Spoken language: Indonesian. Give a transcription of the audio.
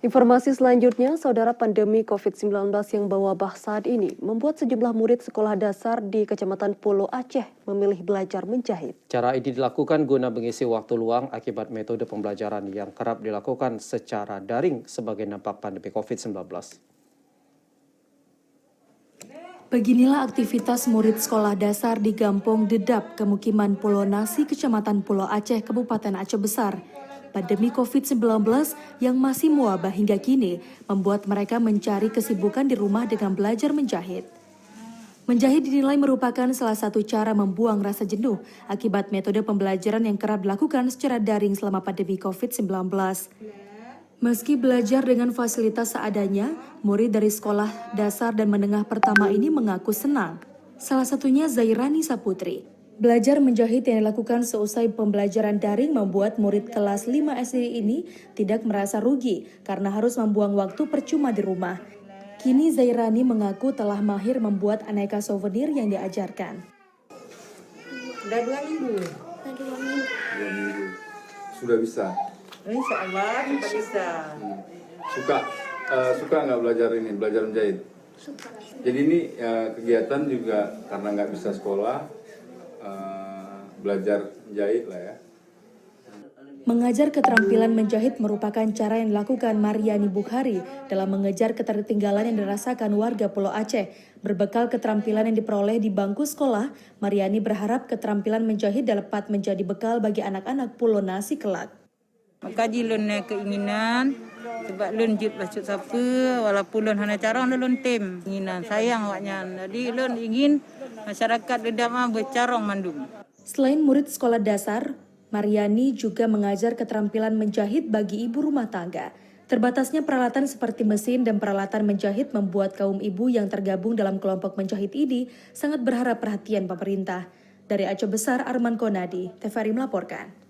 Informasi selanjutnya, saudara, pandemi COVID-19 yang mewabah saat ini membuat sejumlah murid sekolah dasar di Kecamatan Pulo Aceh memilih belajar menjahit. Cara ini dilakukan guna mengisi waktu luang akibat metode pembelajaran yang kerap dilakukan secara daring sebagai dampak pandemi COVID-19. Beginilah aktivitas murid sekolah dasar di Gampong Dedap, Kemukiman Pulau Nasi, Kecamatan Pulo Aceh, Kabupaten Aceh Besar. Pandemi COVID-19 yang masih mewabah hingga kini membuat mereka mencari kesibukan di rumah dengan belajar menjahit. Menjahit dinilai merupakan salah satu cara membuang rasa jenuh akibat metode pembelajaran yang kerap dilakukan secara daring selama pandemi COVID-19. Meski belajar dengan fasilitas seadanya, murid dari sekolah dasar dan menengah pertama ini mengaku senang. Salah satunya Zairani Saputri. Belajar menjahit yang dilakukan seusai pembelajaran daring membuat murid kelas 5 SD ini tidak merasa rugi karena harus membuang waktu percuma di rumah. Kini Zairani mengaku telah mahir membuat aneka souvenir yang diajarkan. Sudah 2 minggu. 2 minggu. Sudah bisa? Insya Allah kita bisa. Suka nggak belajar menjahit? Suka. Jadi ini kegiatan juga karena nggak bisa sekolah, belajar menjahit lah ya. Mengajar keterampilan menjahit merupakan cara yang dilakukan Mariani Bukhari dalam mengejar ketertinggalan yang dirasakan warga Pulau Aceh. Berbekal keterampilan yang diperoleh di bangku sekolah, Mariani berharap keterampilan menjahit dapat menjadi bekal bagi anak-anak Pulau Nasi kelak. Makaji lun keinginan sebab lun jut basut siapa walaupun lun hana carang lun tem keinginan sayang awaknya. Jadi lun ingin masyarakat dedap bercarong mandum. Selain murid sekolah dasar, Mariani juga mengajar keterampilan menjahit bagi ibu rumah tangga. Terbatasnya peralatan seperti mesin dan peralatan menjahit membuat kaum ibu yang tergabung dalam kelompok menjahit ini sangat berharap perhatian pemerintah. Dari Aceh Besar, Arman Konadi, TVRI melaporkan.